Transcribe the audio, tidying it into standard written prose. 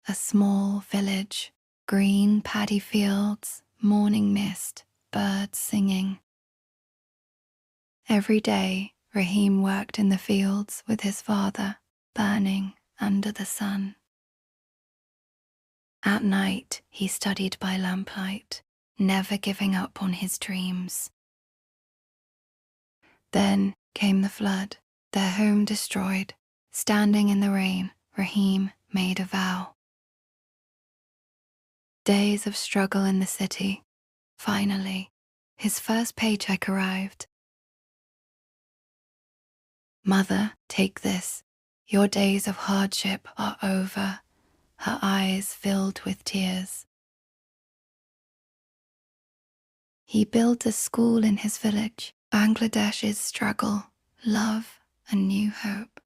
a small village, green paddy fields, morning mist, birds singing. Every day, Rahim worked in the fields with his father, burning under the sun. At night, he studied by lamplight, never giving up on his dreams. Then came the flood, their home destroyed. Standing in the rain, Rahim made a vow. Days of struggle in the city. Finally, his first paycheck arrived. "Mother, take this. Your days of hardship are over." Her eyes filled with tears. He built a school in his village, Bangladesh's struggle, love, and new hope.